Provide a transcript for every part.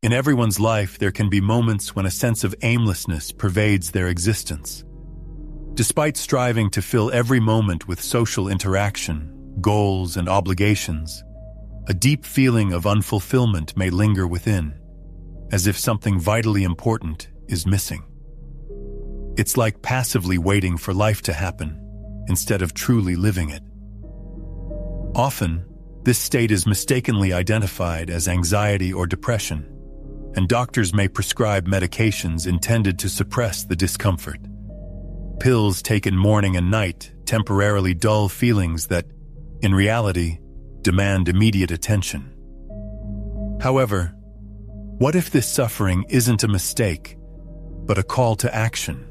In everyone's life, there can be moments when a sense of aimlessness pervades their existence. Despite striving to fill every moment with social interaction, goals, and obligations, a deep feeling of unfulfillment may linger within, as if something vitally important is missing. It's like passively waiting for life to happen, instead of truly living it. Often, this state is mistakenly identified as anxiety or depression, and doctors may prescribe medications intended to suppress the discomfort. Pills taken morning and night temporarily dull feelings that, in reality, demand immediate attention. However, what if this suffering isn't a mistake, but a call to action?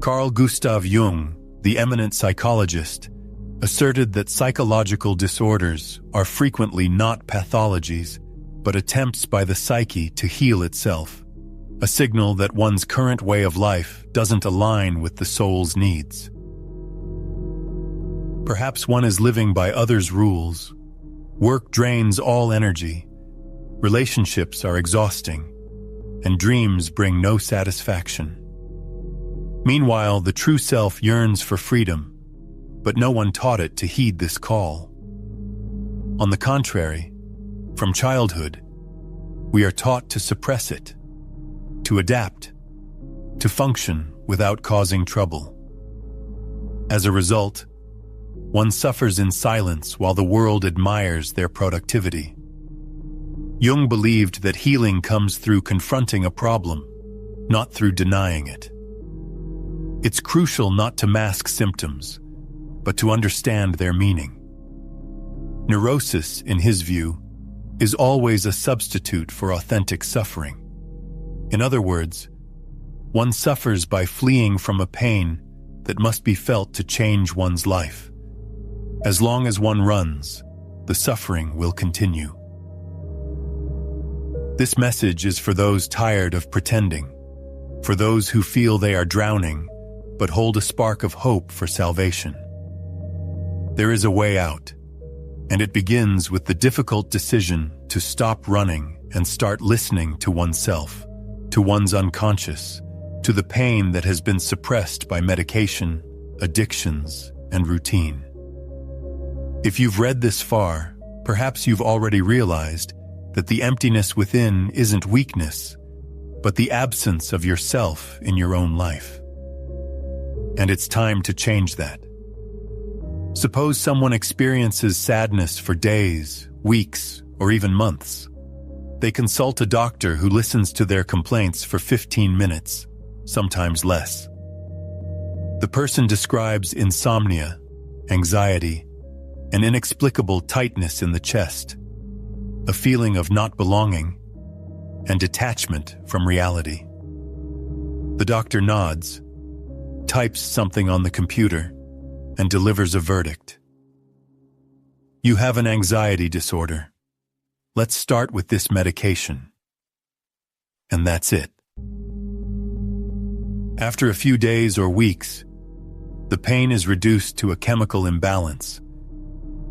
Carl Jung, the eminent psychologist, asserted that psychological disorders are frequently not pathologies, but attempts by the psyche to heal itself, a signal that one's current way of life doesn't align with the soul's needs. Perhaps one is living by others' rules. Work drains all energy, relationships are exhausting, and dreams bring no satisfaction. Meanwhile, the true self yearns for freedom, but no one taught it to heed this call. On the contrary, from childhood, we are taught to suppress it, to adapt, to function without causing trouble. As a result, one suffers in silence while the world admires their productivity. Jung believed that healing comes through confronting a problem, not through denying it. It's crucial not to mask symptoms, but to understand their meaning. Neurosis, in his view, is always a substitute for authentic suffering. In other words, one suffers by fleeing from a pain that must be felt to change one's life. As long as one runs, the suffering will continue. This message is for those tired of pretending, for those who feel they are drowning but hold a spark of hope for salvation. There is a way out, and it begins with the difficult decision to stop running and start listening to oneself, to one's unconscious, to the pain that has been suppressed by medication, addictions, and routine. If you've read this far, perhaps you've already realized that the emptiness within isn't weakness, but the absence of yourself in your own life. And it's time to change that. Suppose someone experiences sadness for days, weeks, or even months. They consult a doctor who listens to their complaints for 15 minutes, sometimes less. The person describes insomnia, anxiety, an inexplicable tightness in the chest, a feeling of not belonging, and detachment from reality. The doctor nods, types something on the computer, and delivers a verdict. You have an anxiety disorder. Let's start with this medication. And that's it. After a few days or weeks, the pain is reduced to a chemical imbalance,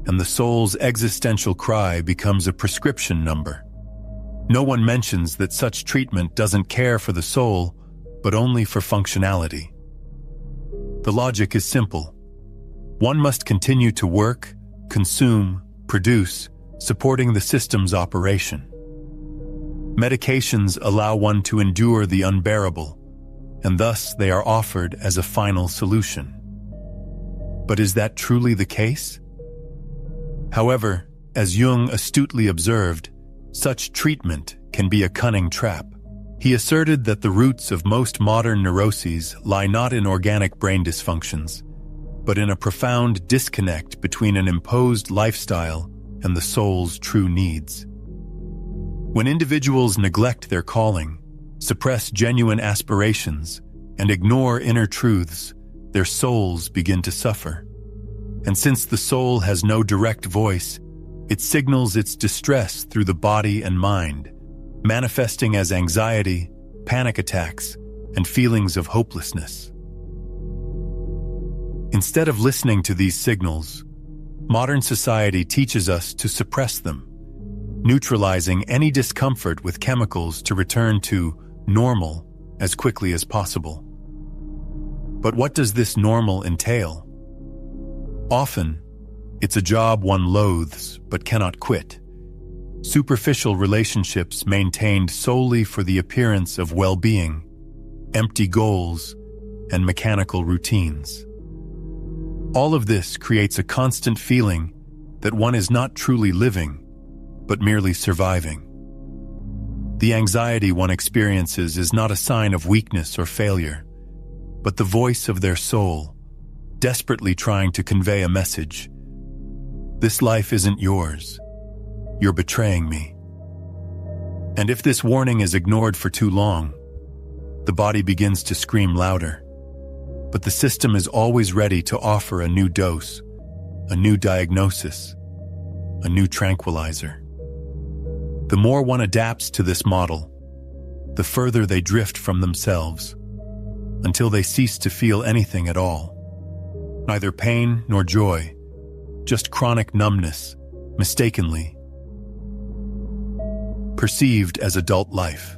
and the soul's existential cry becomes a prescription number. No one mentions that such treatment doesn't care for the soul, but only for functionality. The logic is simple. One must continue to work, consume, produce, supporting the system's operation. Medications allow one to endure the unbearable, and thus they are offered as a final solution. But is that truly the case? However, as Jung astutely observed, such treatment can be a cunning trap. He asserted that the roots of most modern neuroses lie not in organic brain dysfunctions, but in a profound disconnect between an imposed lifestyle and the soul's true needs. When individuals neglect their calling, suppress genuine aspirations, and ignore inner truths, their souls begin to suffer. And since the soul has no direct voice, it signals its distress through the body and mind, manifesting as anxiety, panic attacks, and feelings of hopelessness. Instead of listening to these signals, modern society teaches us to suppress them. neutralizing any discomfort with chemicals to return to normal as quickly as possible. But what does this normal entail? Often, it's a job one loathes but cannot quit. Superficial relationships maintained solely for the appearance of well-being, empty goals, and mechanical routines. All of this creates a constant feeling that one is not truly living, but merely surviving. The anxiety one experiences is not a sign of weakness or failure, but the voice of their soul, desperately trying to convey a message. This life isn't yours. You're betraying me. And if this warning is ignored for too long, the body begins to scream louder. But the system is always ready to offer a new dose, a new diagnosis, a new tranquilizer. The more one adapts to this model, the further they drift from themselves, until they cease to feel anything at all. Neither pain nor joy, just chronic numbness, mistakenly perceived as adult life.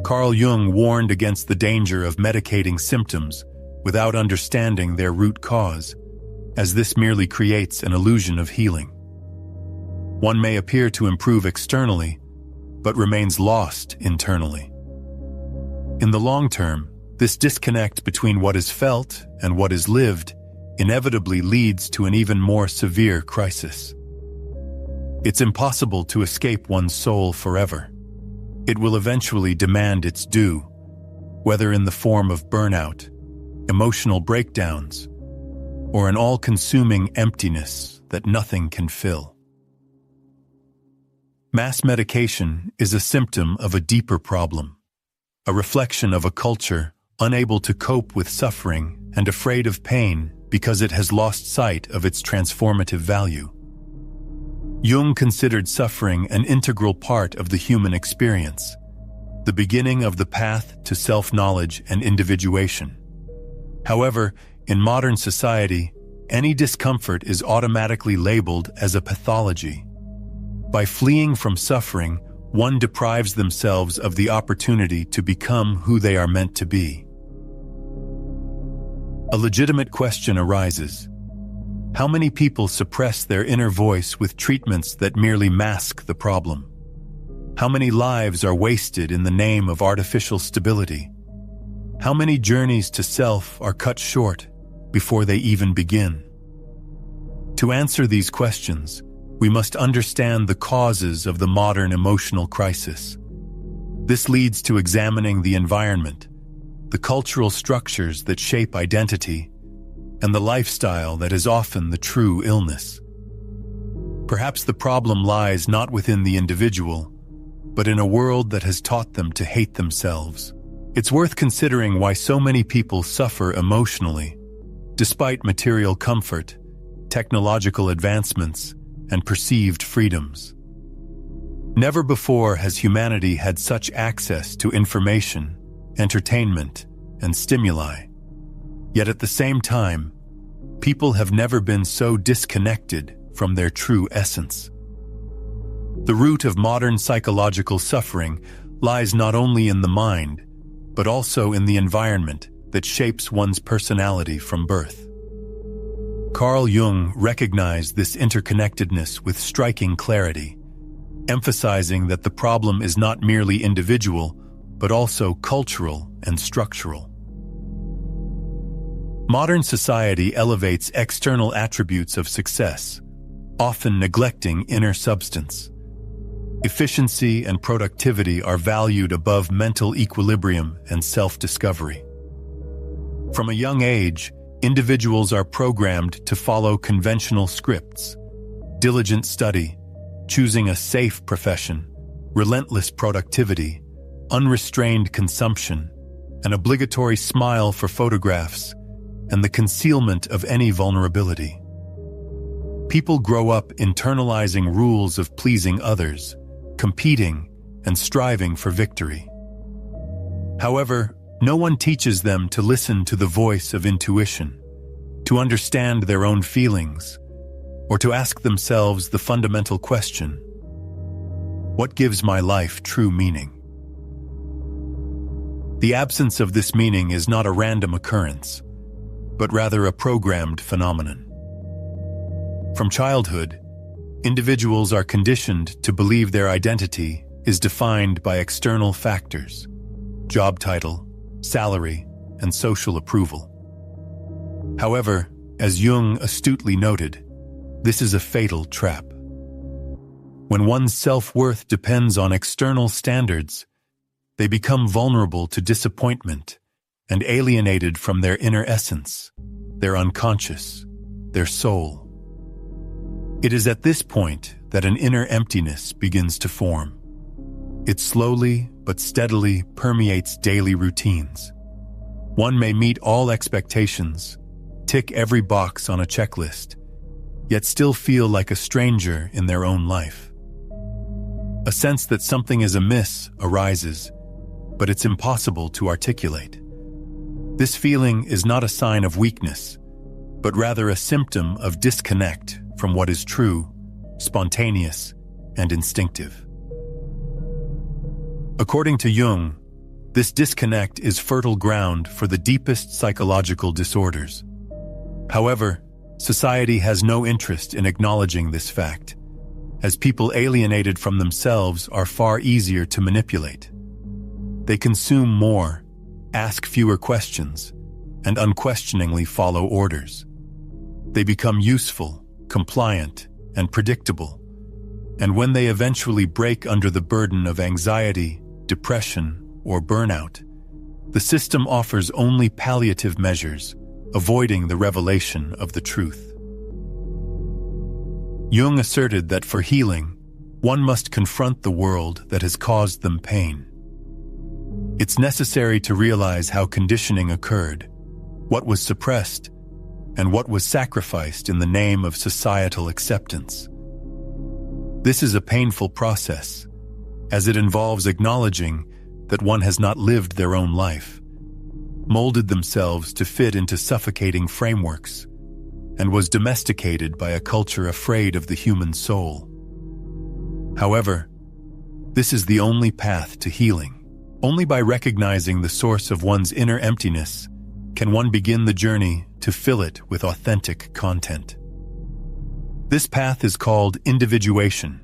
Carl Jung warned against the danger of medicating symptoms without understanding their root cause, as this merely creates an illusion of healing. One may appear to improve externally, but remains lost internally. In the long term, this disconnect between what is felt and what is lived inevitably leads to an even more severe crisis. It's impossible to escape one's soul forever. It will eventually demand its due, whether in the form of burnout, emotional breakdowns, or an all-consuming emptiness that nothing can fill. Mass medication is a symptom of a deeper problem, a reflection of a culture unable to cope with suffering and afraid of pain because it has lost sight of its transformative value. Jung considered suffering an integral part of the human experience, the beginning of the path to self-knowledge and individuation. However, in modern society, any discomfort is automatically labeled as a pathology. By fleeing from suffering, one deprives themselves of the opportunity to become who they are meant to be. A legitimate question arises. How many people suppress their inner voice with treatments that merely mask the problem? How many lives are wasted in the name of artificial stability? How many journeys to self are cut short before they even begin? To answer these questions, we must understand the causes of the modern emotional crisis. This leads to examining the environment, the cultural structures that shape identity, and the lifestyle that is often the true illness. Perhaps the problem lies not within the individual, but in a world that has taught them to hate themselves. It's worth considering why so many people suffer emotionally, despite material comfort, technological advancements, and perceived freedoms. Never before has humanity had such access to information, entertainment, and stimuli. Yet at the same time, people have never been so disconnected from their true essence. The root of modern psychological suffering lies not only in the mind, but also in the environment that shapes one's personality from birth. Carl Jung recognized this interconnectedness with striking clarity, emphasizing that the problem is not merely individual, but also cultural and structural. Modern society elevates external attributes of success, often neglecting inner substance. Efficiency and productivity are valued above mental equilibrium and self-discovery. From a young age, individuals are programmed to follow conventional scripts: diligent study, choosing a safe profession, relentless productivity, unrestrained consumption, an obligatory smile for photographs, and the concealment of any vulnerability. People grow up internalizing rules of pleasing others, competing, and striving for victory. However, no one teaches them to listen to the voice of intuition, to understand their own feelings, or to ask themselves the fundamental question: What gives my life true meaning? The absence of this meaning is not a random occurrence, but rather a programmed phenomenon. From childhood, individuals are conditioned to believe their identity is defined by external factors: job title, salary, and social approval. However, as Jung astutely noted, this is a fatal trap. When one's self-worth depends on external standards, they become vulnerable to disappointment and alienated from their inner essence, their unconscious, their soul. It is at this point that an inner emptiness begins to form. It slowly but steadily permeates daily routines. One may meet all expectations, tick every box on a checklist, yet still feel like a stranger in their own life. A sense that something is amiss arises, but it's impossible to articulate. This feeling is not a sign of weakness, but rather a symptom of disconnect from what is true, spontaneous, and instinctive. According to Jung, this disconnect is fertile ground for the deepest psychological disorders. However, society has no interest in acknowledging this fact, as people alienated from themselves are far easier to manipulate. They consume more, ask fewer questions, and unquestioningly follow orders. They become useful, compliant, and predictable, and when they eventually break under the burden of anxiety, depression, or burnout, the system offers only palliative measures, avoiding the revelation of the truth. Jung asserted that for healing, one must confront the world that has caused them pain. It's necessary to realize how conditioning occurred, what was suppressed, and what was sacrificed in the name of societal acceptance. This is a painful process, as it involves acknowledging that one has not lived their own life, molded themselves to fit into suffocating frameworks, and was domesticated by a culture afraid of the human soul. However, this is the only path to healing. Only by recognizing the source of one's inner emptiness can one begin the journey to fill it with authentic content. This path is called individuation,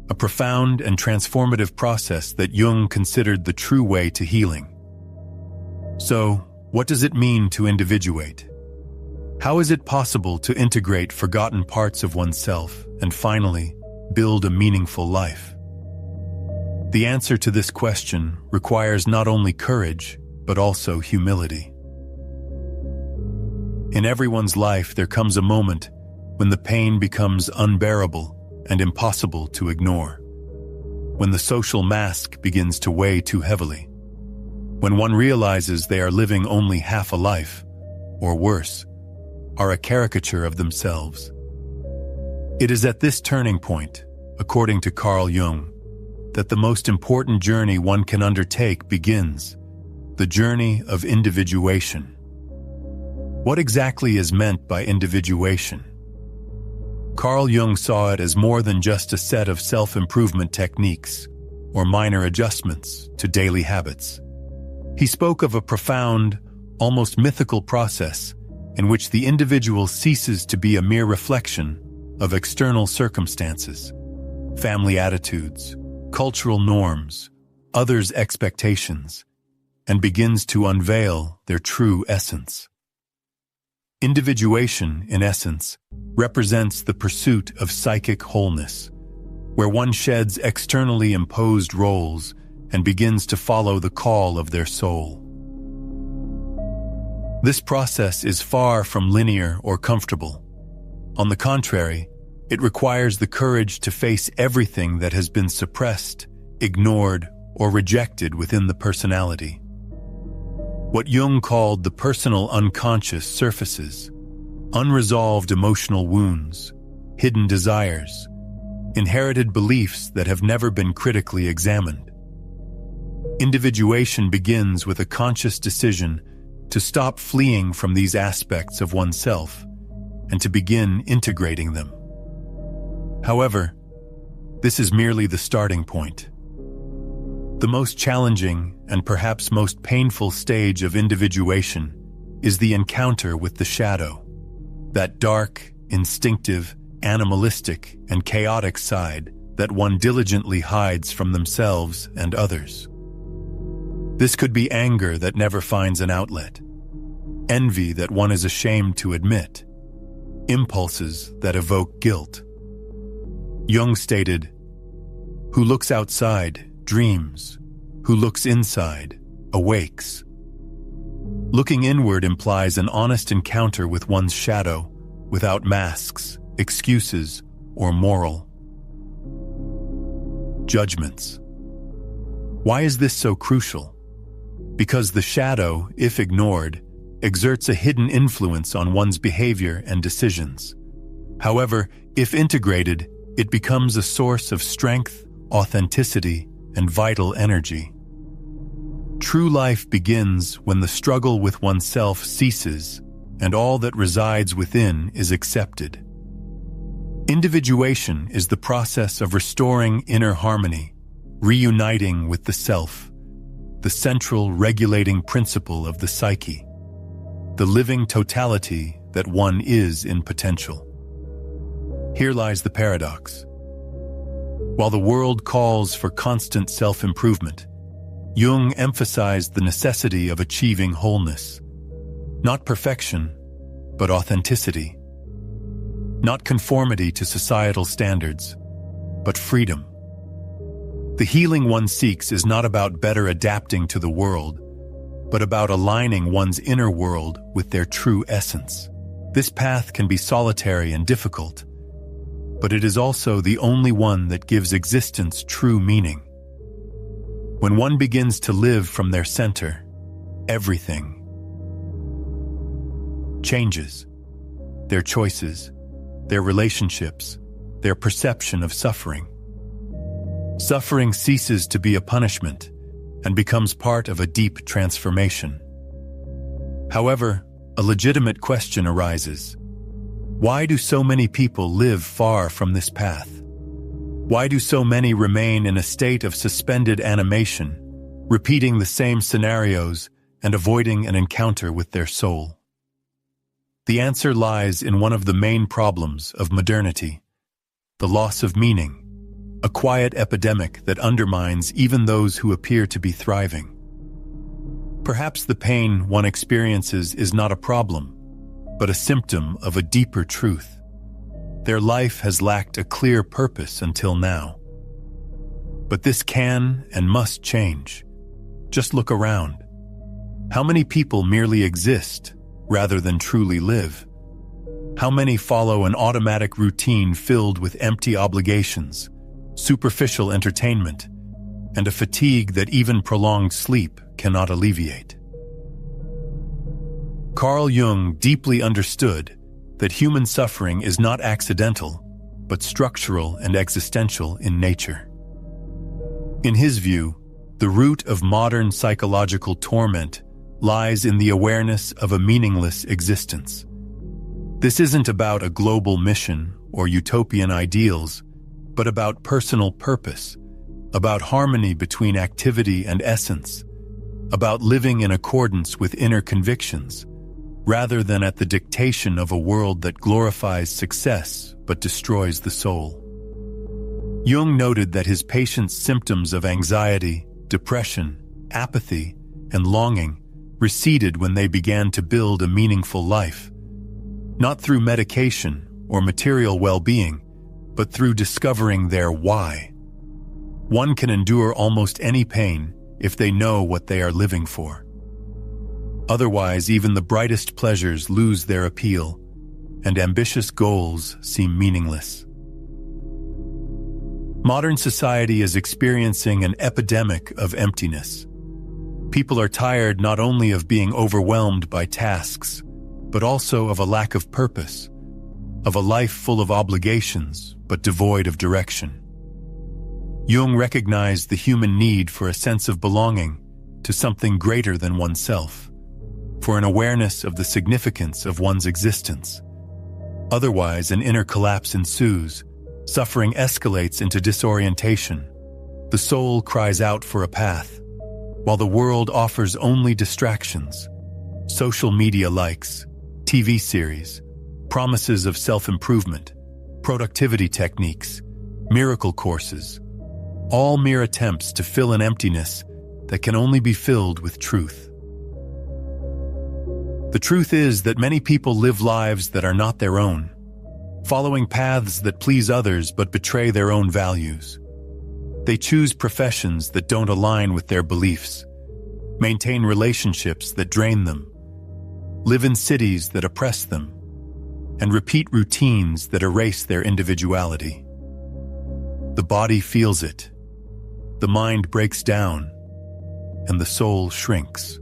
a profound and transformative process that Jung considered the true way to healing. So, what does it mean to individuate? How is it possible to integrate forgotten parts of oneself and finally build a meaningful life? The answer to this question requires not only courage, but also humility. In everyone's life, there comes a moment when the pain becomes unbearable and impossible to ignore. When the social mask begins to weigh too heavily. When one realizes they are living only half a life, or worse, are a caricature of themselves. It is at this turning point, according to Carl Jung, that the most important journey one can undertake begins, the journey of individuation. What exactly is meant by individuation? Carl Jung saw it as more than just a set of self-improvement techniques or minor adjustments to daily habits. He spoke of a profound, almost mythical process in which the individual ceases to be a mere reflection of external circumstances, family attitudes, cultural norms, others' expectations, and begins to unveil their true essence. Individuation, in essence, represents the pursuit of psychic wholeness, where one sheds externally imposed roles and begins to follow the call of their soul. This process is far from linear or comfortable. On the contrary, it requires the courage to face everything that has been suppressed, ignored, or rejected within the personality. What Jung called the personal unconscious surfaces, unresolved emotional wounds, hidden desires, inherited beliefs that have never been critically examined. Individuation begins with a conscious decision to stop fleeing from these aspects of oneself and to begin integrating them. However, This is merely the starting point. The most challenging and perhaps most painful stage of individuation is the encounter with the shadow, that dark, instinctive, animalistic, and chaotic side that one diligently hides from themselves and others. This could be anger that never finds an outlet, envy that one is ashamed to admit, impulses that evoke guilt. Jung stated, "Who looks outside dreams, who looks inside awakes." Looking inward implies an honest encounter with one's shadow, without masks, excuses, or moral judgments. Why is this so crucial? Because the shadow, if ignored, exerts a hidden influence on one's behavior and decisions. However, if integrated, it becomes a source of strength, authenticity, and vital energy. True life begins when the struggle with oneself ceases and all that resides within is accepted. Individuation is the process of restoring inner harmony, reuniting with the self, the central regulating principle of the psyche, the living totality that one is in potential. Here lies the paradox. While the world calls for constant self-improvement, Jung emphasized the necessity of achieving wholeness. Not perfection, but authenticity. Not conformity to societal standards, but freedom. The healing one seeks is not about better adapting to the world, but about aligning one's inner world with their true essence. This path can be solitary and difficult, but it is also the only one that gives existence true meaning. When one begins to live from their center, everything changes. Their choices, their relationships, their perception of suffering. Suffering ceases to be a punishment and becomes part of a deep transformation. However, a legitimate question arises. Why do so many people live far from this path? Why do so many remain in a state of suspended animation, repeating the same scenarios and avoiding an encounter with their soul? The answer lies in one of the main problems of modernity, the loss of meaning, a quiet epidemic that undermines even those who appear to be thriving. Perhaps the pain one experiences is not a problem, but a symptom of a deeper truth. Their life has lacked a clear purpose until now. But this can and must change. Just look around. How many people merely exist rather than truly live? How many follow an automatic routine filled with empty obligations, superficial entertainment, and a fatigue that even prolonged sleep cannot alleviate? Carl Jung deeply understood that human suffering is not accidental, but structural and existential in nature. In his view, the root of modern psychological torment lies in the awareness of a meaningless existence. This isn't about a global mission or utopian ideals, but about personal purpose, about harmony between activity and essence, about living in accordance with inner convictions, rather than at the dictation of a world that glorifies success but destroys the soul. Jung noted that his patients' symptoms of anxiety, depression, apathy, and longing receded when they began to build a meaningful life, not through medication or material well-being, but through discovering their why. One can endure almost any pain if they know what they are living for. Otherwise, even the brightest pleasures lose their appeal, and ambitious goals seem meaningless. Modern society is experiencing an epidemic of emptiness. People are tired not only of being overwhelmed by tasks, but also of a lack of purpose, of a life full of obligations but devoid of direction. Jung recognized the human need for a sense of belonging to something greater than oneself, for an awareness of the significance of one's existence. Otherwise, an inner collapse ensues, Suffering escalates into disorientation. The soul cries out for a path, while the world offers only distractions. Social media likes, TV series, promises of self-improvement, productivity techniques, miracle courses, all mere attempts to fill an emptiness that can only be filled with truth. The truth is that many people live lives that are not their own, following paths that please others but betray their own values. They choose professions that don't align with their beliefs, maintain relationships that drain them, live in cities that oppress them, and repeat routines that erase their individuality. The body feels it, the mind breaks down, and the soul shrinks.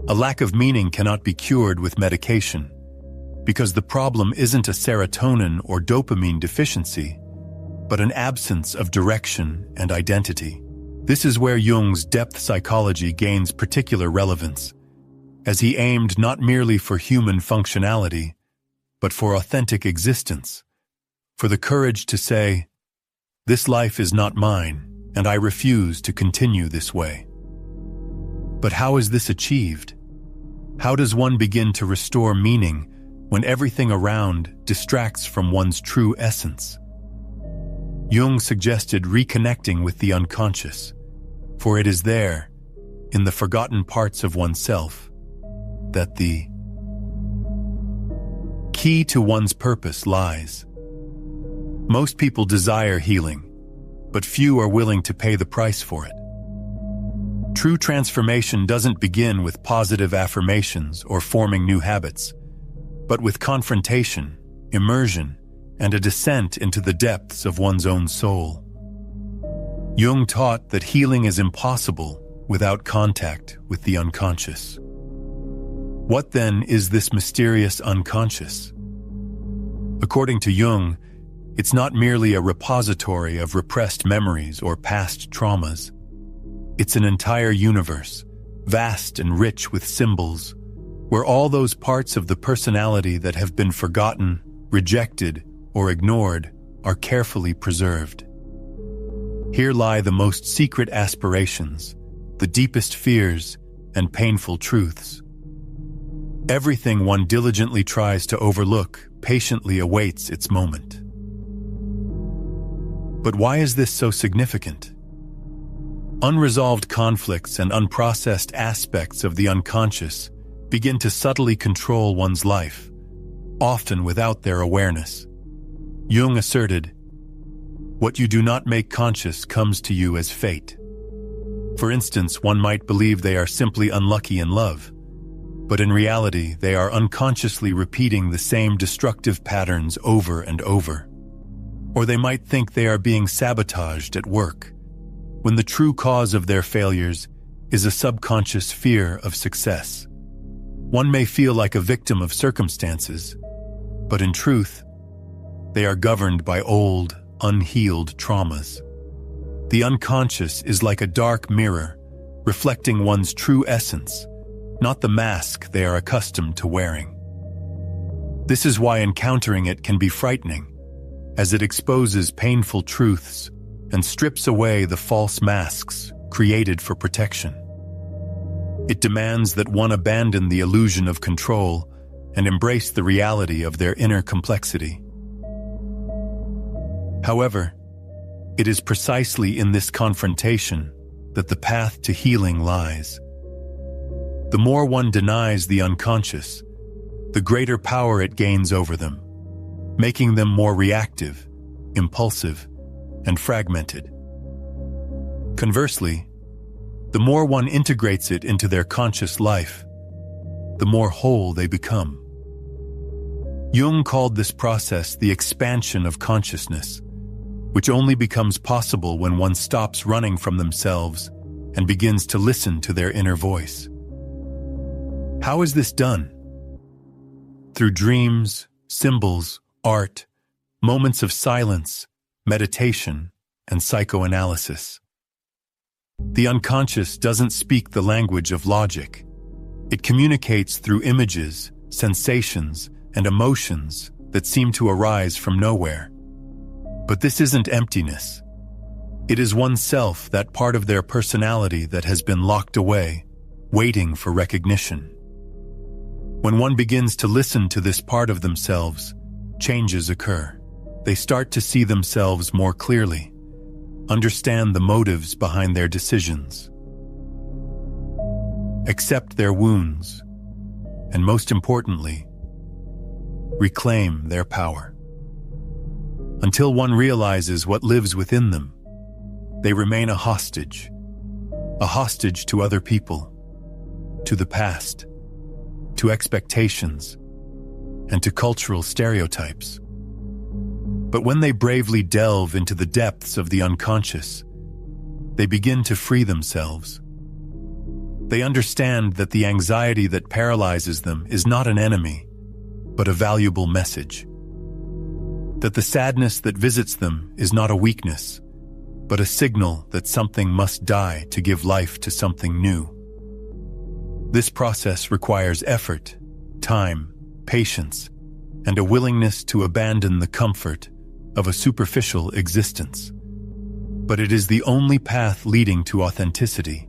A lack of meaning cannot be cured with medication, because the problem isn't a serotonin or dopamine deficiency, but an absence of direction and identity. This is where Jung's depth psychology gains particular relevance, as he aimed not merely for human functionality, but for authentic existence, for the courage to say, "This life is not mine, and I refuse to continue this way." But how is this achieved? How does one begin to restore meaning when everything around distracts from one's true essence? Jung suggested reconnecting with the unconscious, for it is there, in the forgotten parts of oneself, that the key to one's purpose lies. Most people desire healing, but few are willing to pay the price for it. True transformation doesn't begin with positive affirmations or forming new habits, but with confrontation, immersion, and a descent into the depths of one's own soul. Jung taught that healing is impossible without contact with the unconscious. What then is this mysterious unconscious? According to Jung, it's not merely a repository of repressed memories or past traumas. It's an entire universe, vast and rich with symbols, where all those parts of the personality that have been forgotten, rejected, or ignored are carefully preserved. Here lie the most secret aspirations, the deepest fears, and painful truths. Everything one diligently tries to overlook patiently awaits its moment. But why is this so significant? Unresolved conflicts and unprocessed aspects of the unconscious begin to subtly control one's life, often without their awareness. Jung asserted, "What you do not make conscious comes to you as fate." For instance, one might believe they are simply unlucky in love, but in reality they are unconsciously repeating the same destructive patterns over and over. Or they might think they are being sabotaged at work, when the true cause of their failures is a subconscious fear of success. One may feel like a victim of circumstances, but in truth, they are governed by old, unhealed traumas. The unconscious is like a dark mirror, reflecting one's true essence, not the mask they are accustomed to wearing. This is why encountering it can be frightening, as it exposes painful truths and strips away the false masks created for protection. It demands that one abandon the illusion of control and embrace the reality of their inner complexity. However, it is precisely in this confrontation that the path to healing lies. The more one denies the unconscious, the greater power it gains over them, making them more reactive, impulsive, and fragmented. Conversely, the more one integrates it into their conscious life, the more whole they become. Jung called this process the expansion of consciousness, which only becomes possible when one stops running from themselves and begins to listen to their inner voice. How is this done? Through dreams, symbols, art, moments of silence, meditation, and psychoanalysis. The unconscious doesn't speak the language of logic. It communicates through images, sensations, and emotions that seem to arise from nowhere. But this isn't emptiness. It is oneself, that part of their personality that has been locked away, waiting for recognition. When one begins to listen to this part of themselves, changes occur. They start to see themselves more clearly, understand the motives behind their decisions, accept their wounds, and most importantly, reclaim their power. Until one realizes what lives within them, they remain a hostage to other people, to the past, to expectations, and to cultural stereotypes. But when they bravely delve into the depths of the unconscious, they begin to free themselves. They understand that the anxiety that paralyzes them is not an enemy, but a valuable message. That the sadness that visits them is not a weakness, but a signal that something must die to give life to something new. This process requires effort, time, patience, and a willingness to abandon the comfort of a superficial existence. But it is the only path leading to authenticity.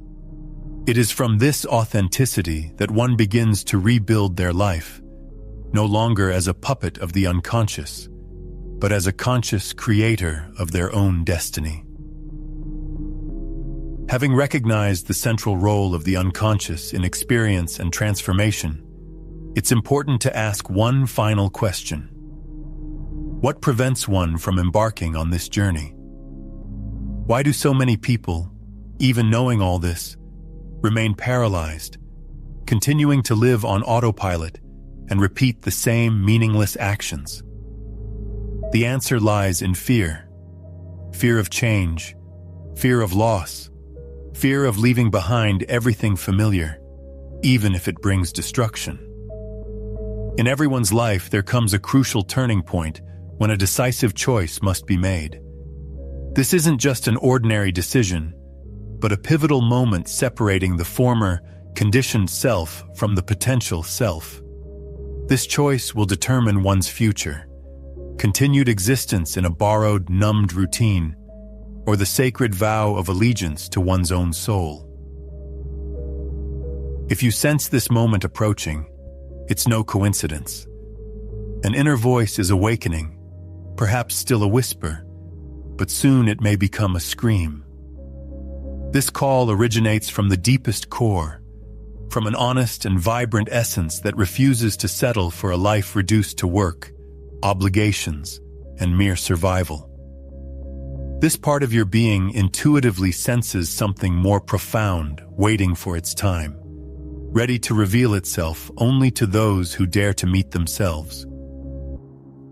It is from this authenticity that one begins to rebuild their life, no longer as a puppet of the unconscious, but as a conscious creator of their own destiny. Having recognized the central role of the unconscious in experience and transformation, it's important to ask one final question. What prevents one from embarking on this journey? Why do so many people, even knowing all this, remain paralyzed, continuing to live on autopilot and repeat the same meaningless actions? The answer lies in fear. Fear of change, fear of loss, fear of leaving behind everything familiar, even if it brings destruction. In everyone's life, there comes a crucial turning point when a decisive choice must be made. This isn't just an ordinary decision, but a pivotal moment separating the former, conditioned self from the potential self. This choice will determine one's future, continued existence in a borrowed, numbed routine, or the sacred vow of allegiance to one's own soul. If you sense this moment approaching, it's no coincidence. An inner voice is awakening, perhaps still a whisper, but soon it may become a scream. This call originates from the deepest core, from an honest and vibrant essence that refuses to settle for a life reduced to work, obligations, and mere survival. This part of your being intuitively senses something more profound waiting for its time, ready to reveal itself only to those who dare to meet themselves.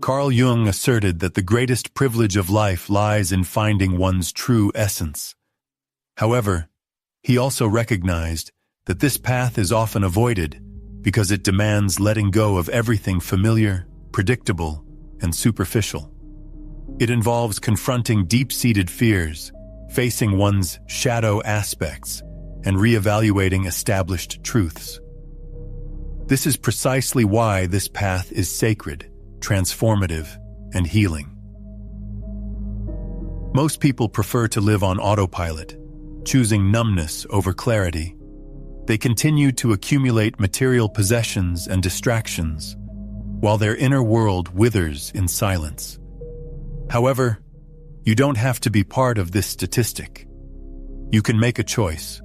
Carl Jung asserted that the greatest privilege of life lies in finding one's true essence. However, he also recognized that this path is often avoided because it demands letting go of everything familiar, predictable, and superficial. It involves confronting deep-seated fears, facing one's shadow aspects, and reevaluating established truths. This is precisely why this path is sacred, transformative, and healing. Most people prefer to live on autopilot, choosing numbness over clarity. They continue to accumulate material possessions and distractions, while their inner world withers in silence. However, you don't have to be part of this statistic. You can make a choice.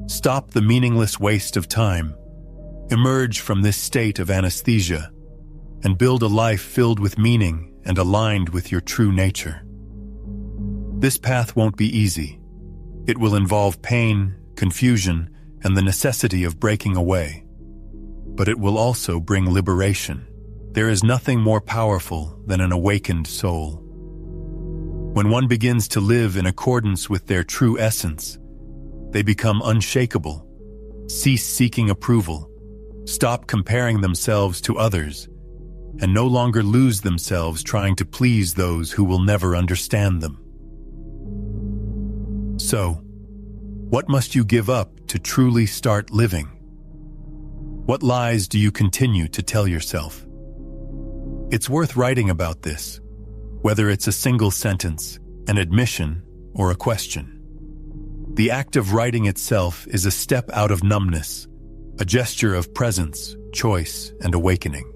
Stop the meaningless waste of time, emerge from this state of anesthesia, and build a life filled with meaning and aligned with your true nature. This path won't be easy. It will involve pain, confusion, and the necessity of breaking away. But it will also bring liberation. There is nothing more powerful than an awakened soul. When one begins to live in accordance with their true essence, they become unshakable, cease seeking approval, stop comparing themselves to others, and no longer lose themselves trying to please those who will never understand them. So, what must you give up to truly start living? What lies do you continue to tell yourself? It's worth writing about this, whether it's a single sentence, an admission, or a question. The act of writing itself is a step out of numbness, a gesture of presence, choice, and awakening.